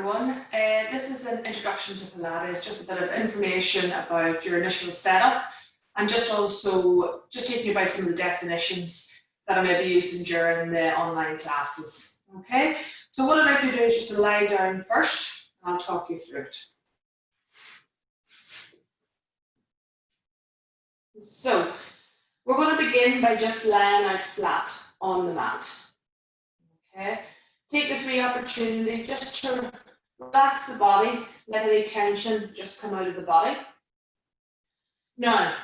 everyone. This is an introduction to Pilates, just a bit of information about your initial setup and just taking you about some of the definitions that I may be using during the online classes. Okay, so what I'd like you to do is just to lie down first and I'll talk you through it. So we're going to begin by just lying out flat on the mat. Okay. Take this wee opportunity just to relax the body, let any tension just come out of the body. Now,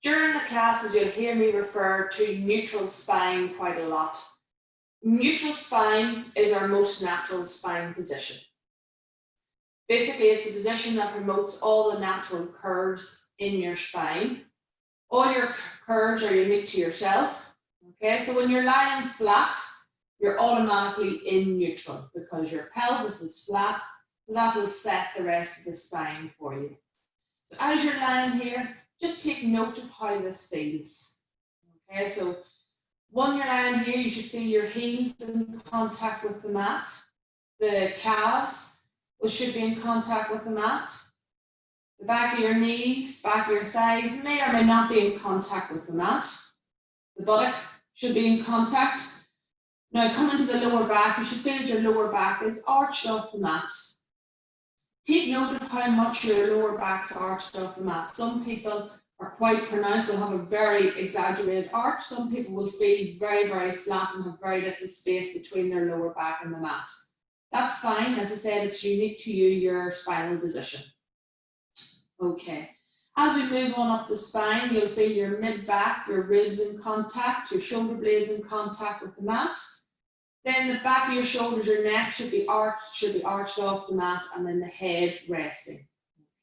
during the classes, you'll hear me refer to neutral spine quite a lot. Neutral spine is our most natural spine position. Basically, it's a position that promotes all the natural curves in your spine. All your curves are unique to yourself. Okay, so when you're lying flat, you're automatically in neutral because your pelvis is flat, so that will set the rest of the spine for you. So as you're lying here, just take note of how this feels. Okay, so when you're lying here, you should feel your heels in contact with the mat. The calves should be in contact with the mat. The back of your knees, back of your thighs may or may not be in contact with the mat. The buttock should be in contact. Now, coming to the lower back, you should feel that your lower back is arched off the mat. Take note of how much your lower back's arched off the mat. Some people are quite pronounced and have a very exaggerated arch. Some people will feel very, very flat and have very little space between their lower back and the mat. That's fine. As I said, it's unique to you, your spinal position. Okay. As we move on up the spine, you'll feel your mid-back, your ribs in contact, your shoulder blades in contact with the mat. Then the back of your shoulders, your neck should be arched off the mat, and then the head resting.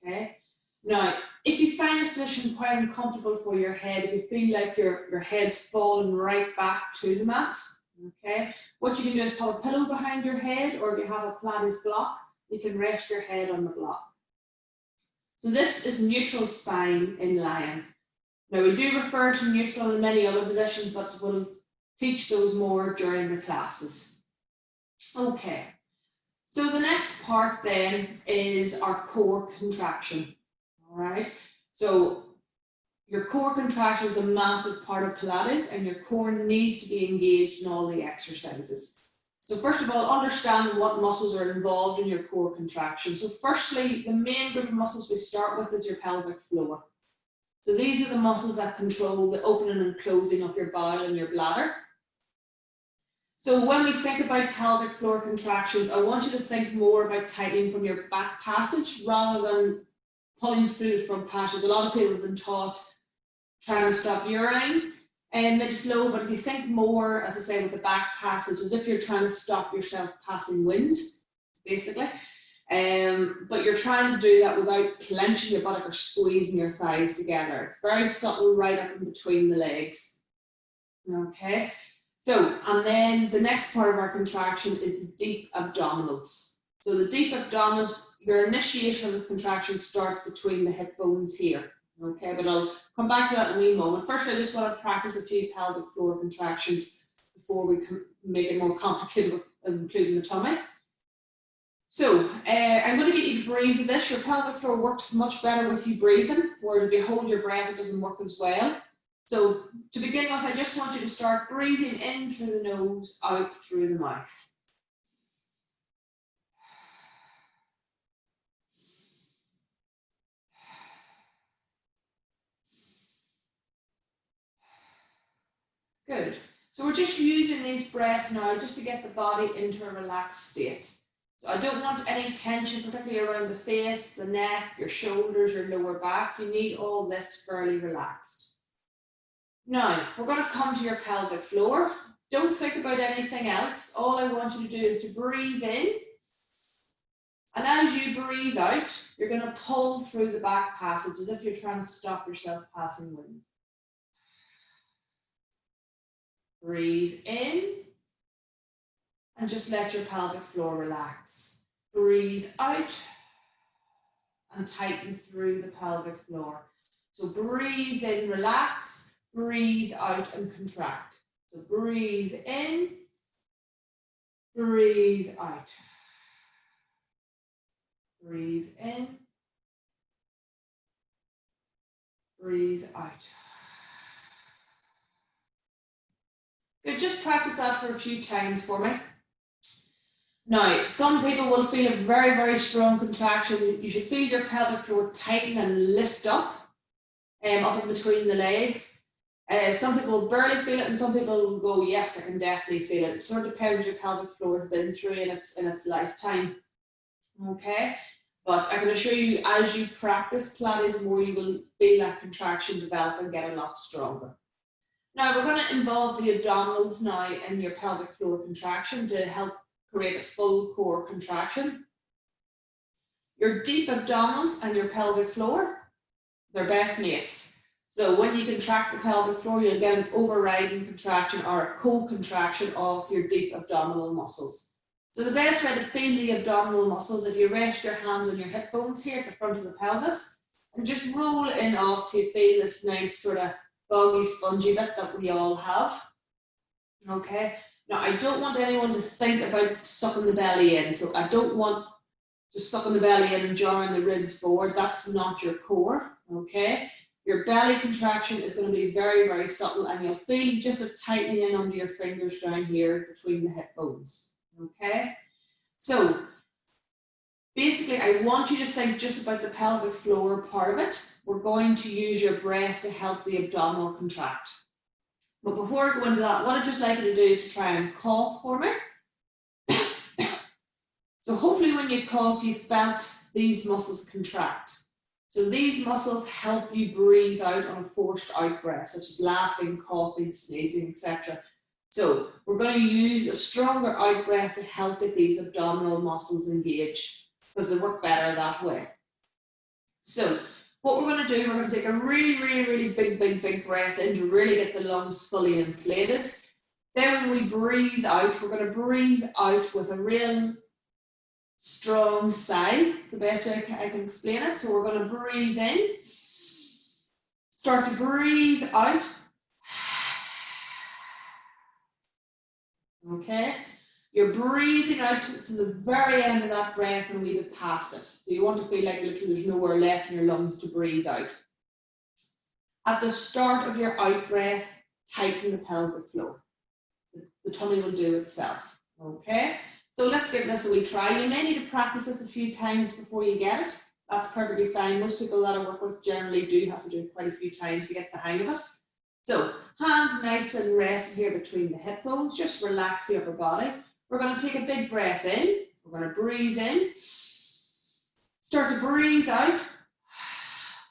Okay. Now, if you find this position quite uncomfortable for your head, if you feel like your head's falling right back to the mat, okay, what you can do is put a pillow behind your head, or if you have a Pilates block, you can rest your head on the block. So this is neutral spine in lying. Now, we do refer to neutral in many other positions, but we'll teach those more during the classes. Okay, so the next part then is our core contraction. All right, so your core contraction is a massive part of Pilates, and your core needs to be engaged in all the exercises. So first of all, understand what muscles are involved in your core contraction. So firstly, the main group of muscles we start with is your pelvic floor. So these are the muscles that control the opening and closing of your bowel and your bladder. So when we think about pelvic floor contractions, I want you to think more about tightening from your back passage rather than pulling through the front passage. A lot of people have been taught trying to stop urine and mid-flow, but if you think more, as I say, with the back passage, as if you're trying to stop yourself passing wind, basically. But you're trying to do that without clenching your buttock or squeezing your thighs together. It's very subtle right up in between the legs. Okay, so, and then the next part of our contraction is the deep abdominals. So the deep abdominals, your initiation of this contraction starts between the hip bones here. Okay, but I'll come back to that in a wee moment. First, I just want to practice a few pelvic floor contractions before we can make it more complicated with including the tummy. So, I'm going to get you to breathe with this. Your pelvic floor works much better with you breathing, whereas if you hold your breath, it doesn't work as well. So, to begin with, I just want you to start breathing in through the nose, out through the mouth. Good. So we're just using these breaths now just to get the body into a relaxed state. So I don't want any tension, particularly around the face, the neck, your shoulders, your lower back. You need all this fairly relaxed. Now, we're going to come to your pelvic floor. Don't think about anything else. All I want you to do is to breathe in. And as you breathe out, you're going to pull through the back passage as if you're trying to stop yourself passing wind. Breathe in and just let your pelvic floor relax. Breathe out and tighten through the pelvic floor. So breathe in, relax, breathe out and contract. So breathe in, breathe out. Breathe in. Breathe out. Good, just practice that for a few times for me. Now, some people will feel a very, very strong contraction. You should feel your pelvic floor tighten and lift up in between the legs. Some people will barely feel it, and some people will go, yes, I can definitely feel it. It sort of depends what your pelvic floor has been through in its lifetime. Okay, but I can assure you, as you practice Pilates more, you will feel that contraction develop and get a lot stronger. Now, we're going to involve the abdominals now in your pelvic floor contraction to help create a full core contraction. Your deep abdominals and your pelvic floor, they're best mates. So when you contract the pelvic floor, you'll get an overriding contraction or a co-contraction of your deep abdominal muscles. So the best way to feel the abdominal muscles, if you rest your hands on your hip bones here at the front of the pelvis, and just roll in off to feel this nice sort of boggy, spongy bit that we all have. Okay. Now, I don't want anyone to think about sucking the belly in. So I don't want just sucking the belly in and jarring the ribs forward. That's not your core. Okay. Your belly contraction is going to be very, very subtle, and you'll feel just a tightening in under your fingers down here between the hip bones. Okay, so basically I want you to think just about the pelvic floor part of it. We're going to use your breath to help the abdominal contract. But before I go into that, what I'd just like you to do is try and cough for me. So hopefully when you cough, you felt these muscles contract. So these muscles help you breathe out on a forced out breath, such as laughing, coughing, sneezing, etc. So we're going to use a stronger out breath to help get these abdominal muscles engaged, because they work better that way. So what we're going to do, we're going to take a really, really, really big breath in to really get the lungs fully inflated. Then when we breathe out, we're going to breathe out with a real strong sigh. It's the best way I can explain it. So we're going to breathe in, start to breathe out. Okay, you're breathing out to the very end of that breath and we've passed it. So you want to feel like literally there's nowhere left in your lungs to breathe out. At the start of your out breath, tighten the pelvic floor. The tummy will do itself. Okay, so let's give this a wee try. You may need to practice this a few times before you get it. That's perfectly fine. Most people that I work with generally do have to do it quite a few times to get the hang of it. So hands nice and rested here between the hip bones. Just relax the upper body. We're going to take a big breath in. We're going to breathe in. Start to breathe out.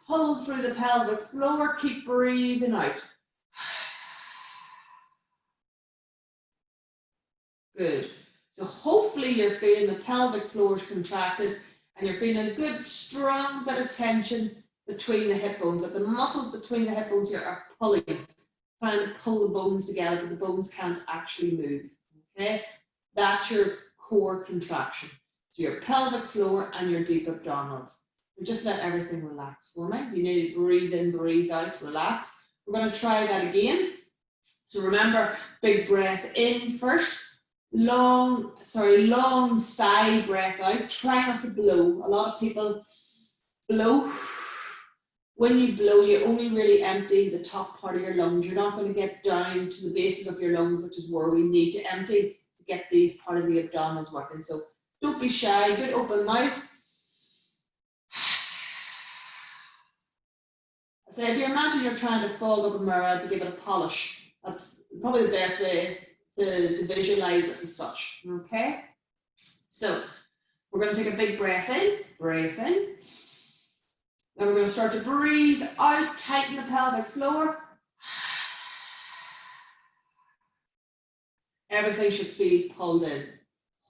Pull through the pelvic floor. Keep breathing out. Good. So hopefully you're feeling the pelvic floor is contracted and you're feeling a good, strong bit of tension between the hip bones. That the muscles between the hip bones here are pulling, trying to pull the bones together, but the bones can't actually move. Okay, that's your core contraction. So your pelvic floor and your deep abdominals. And just let everything relax for me. You need to breathe in, breathe out, relax. We're going to try that again. So remember, big breath in first. Long sigh breath out. Try not to blow. A lot of people blow. When you blow, you only really empty the top part of your lungs. You're not going to get down to the bases of your lungs, which is where we need to empty to get these part of the abdominals working. So don't be shy. Good open mouth. So if you imagine you're trying to fold up a mirror to give it a polish, that's probably the best way to visualize it as such. Okay, so we're going to take a big breath in, then we're going to start to breathe out, tighten the pelvic floor. Everything should feel pulled in.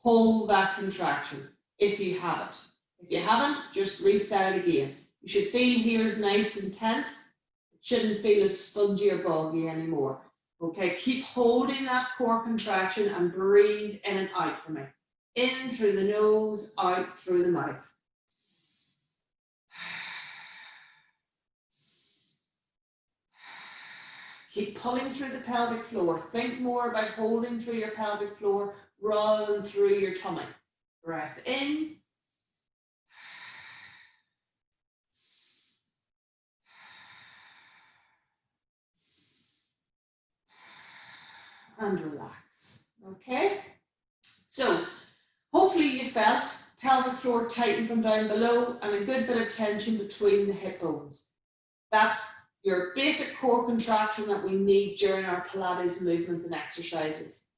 Hold that contraction if you have it. If you haven't, just reset it again. You should feel here nice and tense. It shouldn't feel as spongy or boggy anymore. Okay, keep holding that core contraction and breathe in and out for me. In through the nose, out through the mouth. Keep pulling through the pelvic floor. Think more about holding through your pelvic floor rather than through your tummy. Breath in. and relax. Okay, so hopefully you felt pelvic floor tighten from down below and a good bit of tension between the hip bones. That's your basic core contraction that we need during our Pilates movements and exercises.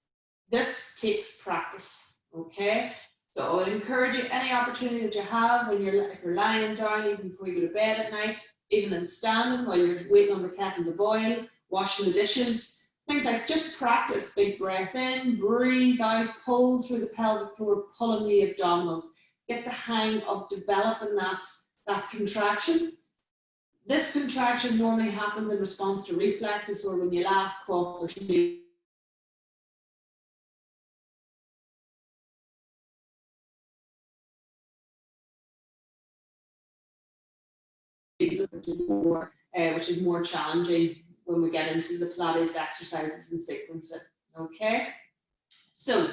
This takes practice, okay? So I would encourage you, any opportunity that you have when if you're lying down, even before you go to bed at night, even in standing while you're waiting on the kettle to boil, washing the dishes, things like just practice. Big breath in, breathe out, pull through the pelvic floor, pulling the abdominals. Get the hang of developing that contraction. This contraction normally happens in response to reflexes, or when you laugh, cough, or sneeze. Which is more challenging when we get into the Pilates exercises and sequencing. Okay, so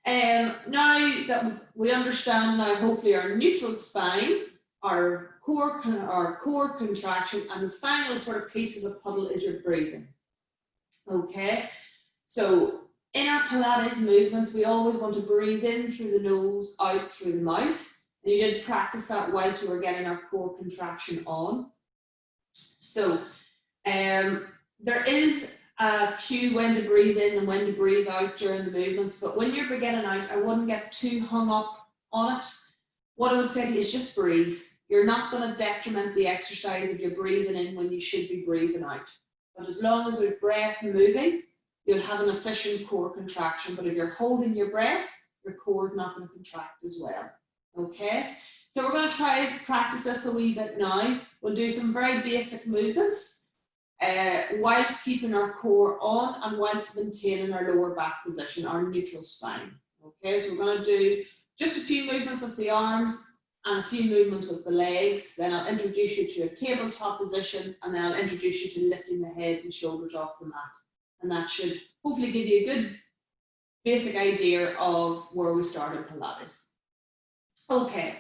now that we understand now, hopefully, our neutral spine, our core contraction, and the final sort of piece of the puddle is your breathing. Okay, so in our Pilates movements, we always want to breathe in through the nose, out through the mouth. And you did practice that whilst we were getting our core contraction on. So there is a cue when to breathe in and when to breathe out during the movements, but when you're beginning out, I wouldn't get too hung up on it. What I would say to you is just breathe. You're not going to detriment the exercise if you're breathing in when you should be breathing out. But as long as there's breath moving, you'll have an efficient core contraction. But if you're holding your breath, your core is not going to contract as well. Okay, so we're going to try to practice this a wee bit now. We'll do some very basic movements whilst keeping our core on and whilst maintaining our lower back position, our neutral spine. Okay, so we're going to do just a few movements with the arms and a few movements with the legs. Then I'll introduce you to a tabletop position, and then I'll introduce you to lifting the head and shoulders off the mat. And that should hopefully give you a good basic idea of where we start in Pilates. Okay,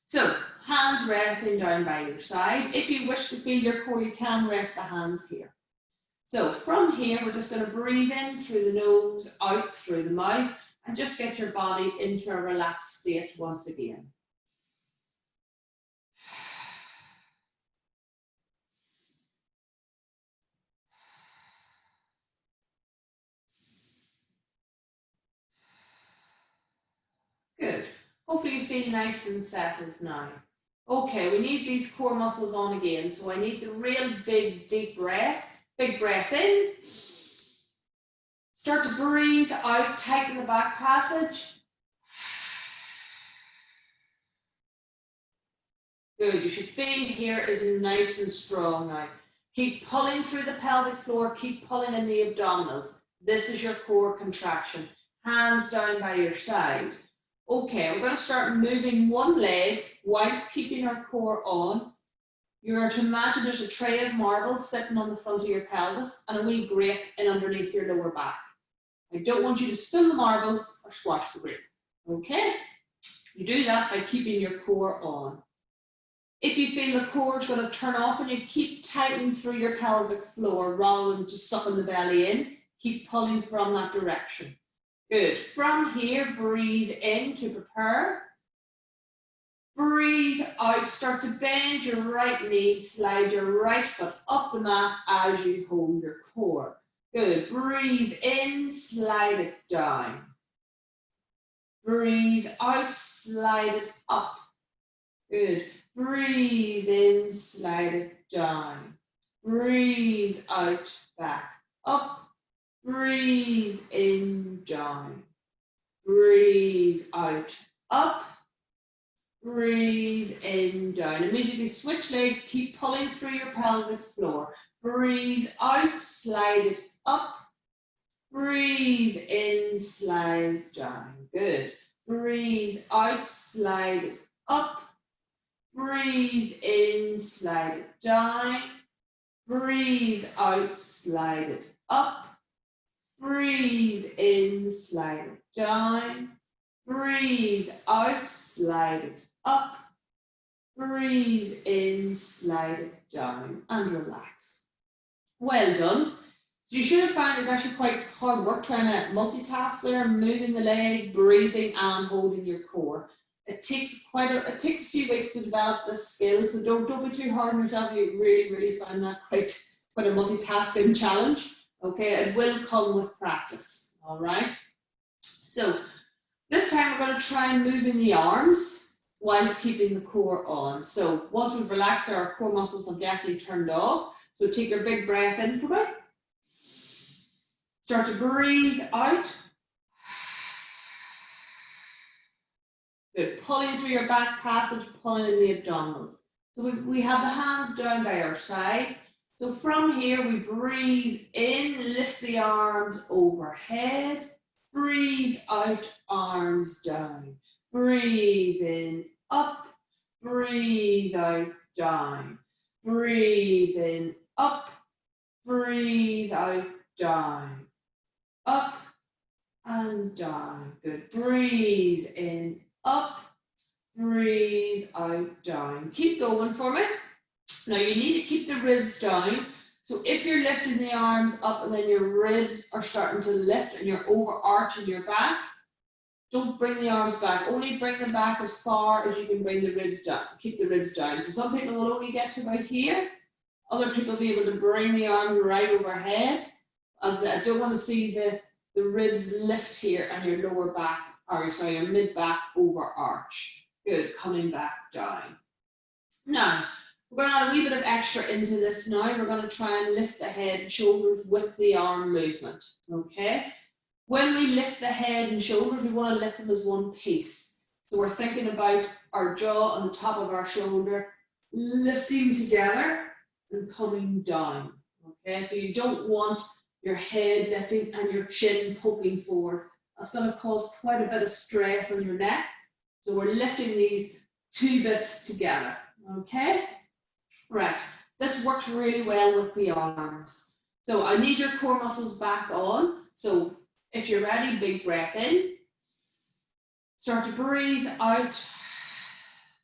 so hands resting down by your side. If you wish to feel your core, you can rest the hands here. So from here, we're just going to breathe in through the nose, out through the mouth, and just get your body into a relaxed state once again. Good. Hopefully you feel nice and settled now. Okay, we need these core muscles on again. So I need the real big, deep breath. Big breath in. Start to breathe out, tighten the back passage. Good, you should feel here is nice and strong now. Keep pulling through the pelvic floor, keep pulling in the abdominals. This is your core contraction. Hands down by your side. Okay, we're going to start moving one leg whilst keeping our core on. You're going to imagine there's a tray of marbles sitting on the front of your pelvis and a wee grape in underneath your lower back. I don't want you to spill the marbles or squash the grape. Okay? You do that by keeping your core on. If you feel the core is going to turn off and you keep tightening through your pelvic floor rather than just sucking the belly in, keep pulling from that direction. Good. From here, breathe in to prepare. Breathe out. Start to bend your right knee, slide your right foot up the mat as you hold your core. Good. Breathe in, slide it down. Breathe out, slide it up. Good. Breathe in, slide it down. Breathe out, back up. Breathe in, down. Breathe out, up. Breathe in, down. Immediately switch legs, keep pulling through your pelvic floor. Breathe out, slide it up. Breathe in, slide down. Good. Breathe out, slide it up. Breathe in, slide it down. Breathe out, slide it up. Breathe in, slide it down. Breathe out, slide it up. Breathe in, slide it down, and relax. Well done. So you should have found it's actually quite hard work trying to multitask there, moving the leg, breathing and holding your core. It takes a few weeks to develop this skill, so don't be too hard on yourself. You really find that quite a multitasking challenge. Okay, it will come with practice. All right. So this time we're going to try and move in the arms whilst keeping the core on. So once we've relaxed, our core muscles have definitely turned off. So take your big breath in for me. Start to breathe out. Good. Pulling through your back passage, pulling in the abdominals. So we have the hands down by our side. So from here, we breathe in, lift the arms overhead. Breathe out, arms down. Breathe in, up. Breathe out, down. Breathe in, up. Breathe out, down. Up and down. Good. Breathe in, up. Breathe out, down. Keep going for me. Now you need to keep the ribs down. So if you're lifting the arms up and then your ribs are starting to lift and you're overarching your back, don't bring the arms back. Only bring them back as far as you can bring the ribs down. Keep the ribs down. So some people will only get to about here. Other people will be able to bring the arms right overhead. As I don't want to see the ribs lift here and your lower back, or sorry, your mid back overarch. Good, coming back down. Now, we're going to add a wee bit of extra into this now. We're going to try and lift the head and shoulders with the arm movement, okay? When we lift the head and shoulders, we want to lift them as one piece. So we're thinking about our jaw and the top of our shoulder lifting together and coming down, okay? So you don't want your head lifting and your chin poking forward. That's going to cause quite a bit of stress on your neck. So we're lifting these two bits together, okay? Right, this works really well with the arms. So I need your core muscles back on. So if you're ready, big breath in. Start to breathe out.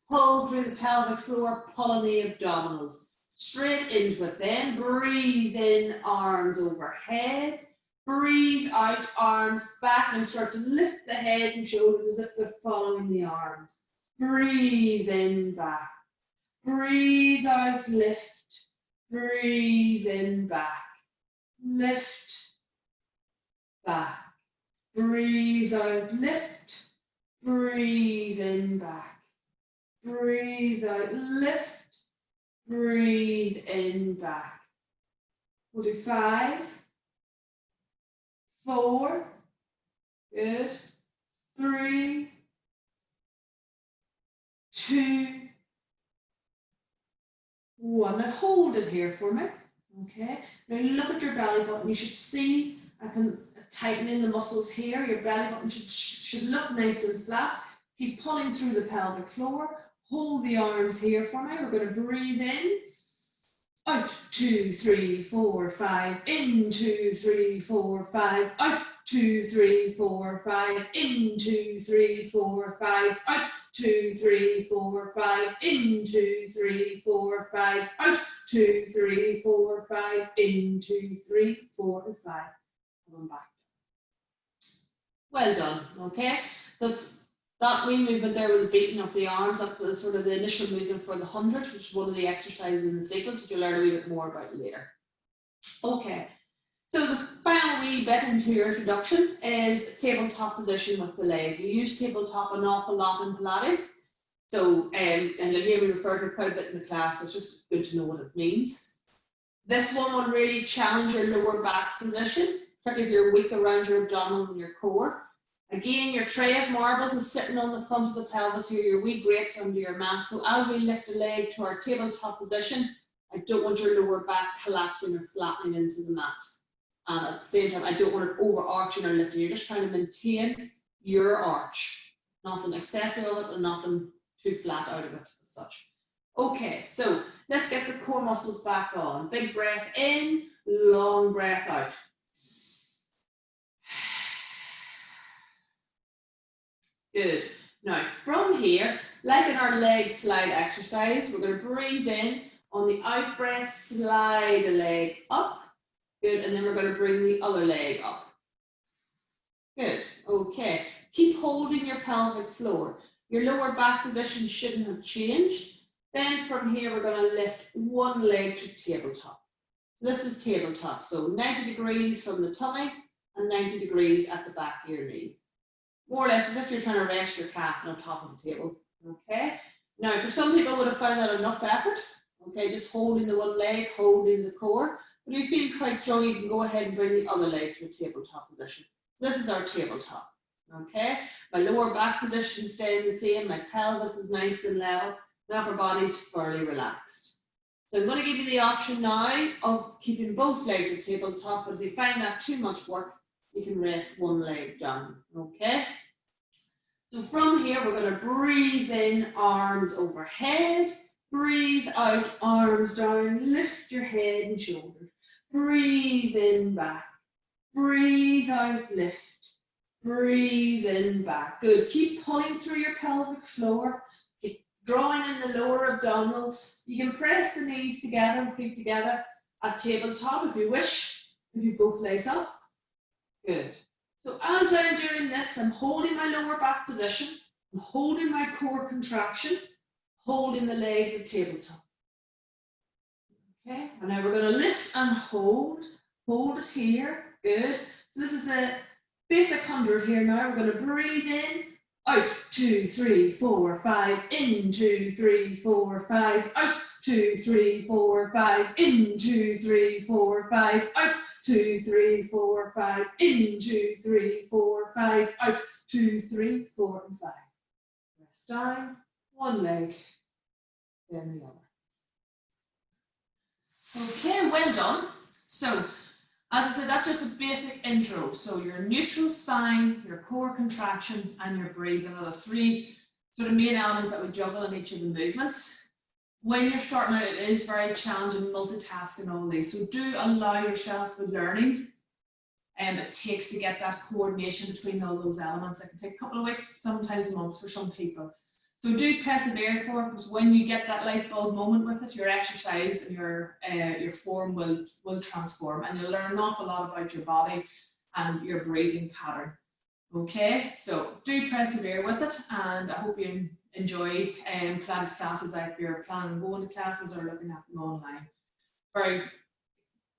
Pull through the pelvic floor, pull on the abdominals. Straight into it then. Breathe in, arms overhead. Breathe out, arms back. Now start to lift the head and shoulders as if they're following the arms. Breathe in, back. Breathe out, lift. Breathe in, back. Lift, back. Breathe out, lift. Breathe in, back. Breathe out, lift. Breathe in, back. We'll do 5, 4, good. 3, 2, 1. Now hold it here for me. Okay. Now look at your belly button. You should see I can tighten in the muscles here. Your belly button should look nice and flat. Keep pulling through the pelvic floor. Hold the arms here for me. We're going to breathe in. Out, 2, 3, 4, 5. In, 2, 3, 4, 5. Out, 2, 3, 4, 5. In, 2, 3, 4, 5. Out, 2, 3, 4, 5. In, 2, 3, 4, 5. Out, 2, 3, 4, 5. In, 2, 3, 4, 5. Come back. Well done. Okay. That wee movement there with the beating of the arms, that's the, sort of the initial movement for the 100, which is one of the exercises in the sequence, which you'll learn a wee bit more about later. Okay, so the final wee bit into your introduction is tabletop position with the leg. You use tabletop an awful lot in Pilates. So, and you'll hear me refer to it quite a bit in the class, so it's just good to know what it means. This one will really challenge your lower back position, particularly if you're weak around your abdominals and your core. Again, your tray of marbles is sitting on the front of the pelvis here, your wee grapes under your mat. So as we lift the leg to our tabletop position, I don't want your lower back collapsing or flattening into the mat. And at the same time, I don't want it overarching or lifting. You're just trying to maintain your arch. Nothing excessive of it and nothing too flat out of it as such. Okay, so let's get the core muscles back on. Big breath in, long breath out. Good. Now from here, like in our leg slide exercise, we're going to breathe in. On the out breath, slide the leg up. Good, and then we're going to bring the other leg up. Good, okay. Keep holding your pelvic floor. Your lower back position shouldn't have changed. Then from here, we're going to lift one leg to tabletop. So this is tabletop, so 90 degrees from the tummy and 90 degrees at the back of your knee. More or less as if you're trying to rest your calf on top of the table, okay? Now, for some people would have found that enough effort, okay, just holding the one leg, holding the core. But if you feel quite strong, you can go ahead and bring the other leg to a tabletop position. This is our tabletop, okay? My lower back position staying the same, my pelvis is nice and level, my upper body's fairly relaxed. So I'm going to give you the option now of keeping both legs at tabletop, but if you find that too much work, you can rest one leg down, okay? So from here, we're going to breathe in, arms overhead, breathe out, arms down, lift your head and shoulders, breathe in, back, breathe out, lift, breathe in, back. Good, keep pulling through your pelvic floor, keep drawing in the lower abdominals. You can press the knees together, feet together at tabletop if you wish, if you both legs up. Good. So as I'm doing this, I'm holding my lower back position, I'm holding my core contraction, holding the legs at tabletop. Okay, and now we're going to lift and hold it here. Good. So this is the basic 100 here now. We're going to breathe in, out, 2, 3, 4, 5, in, 2, 3, 4, 5, out, 2, 3, 4, 5, in, 2, 3, 4, 5, out, 2, 3, 4, 5, in, 2, 3, 4, 5, out, 2, 3, 4, and 5. Rest down, one leg, then the other. Okay, well done. So, as I said, that's just a basic intro. So your neutral spine, your core contraction, and your breathing are the three sort of main elements that we juggle in each of the movements. When you're starting out, it is very challenging multitasking all these. So do allow yourself the learning it takes to get that coordination between all those elements. It can take a couple of weeks, sometimes months for some people. So do persevere for it, because when you get that light bulb moment with it, your exercise and your form will transform, and you'll learn an awful lot about your body and your breathing pattern. Okay, so do persevere with it, and I hope you enjoy Pilates classes if you're planning on going to classes or looking at them online. Very,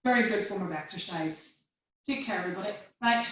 very good form of exercise. Take care, everybody. Bye.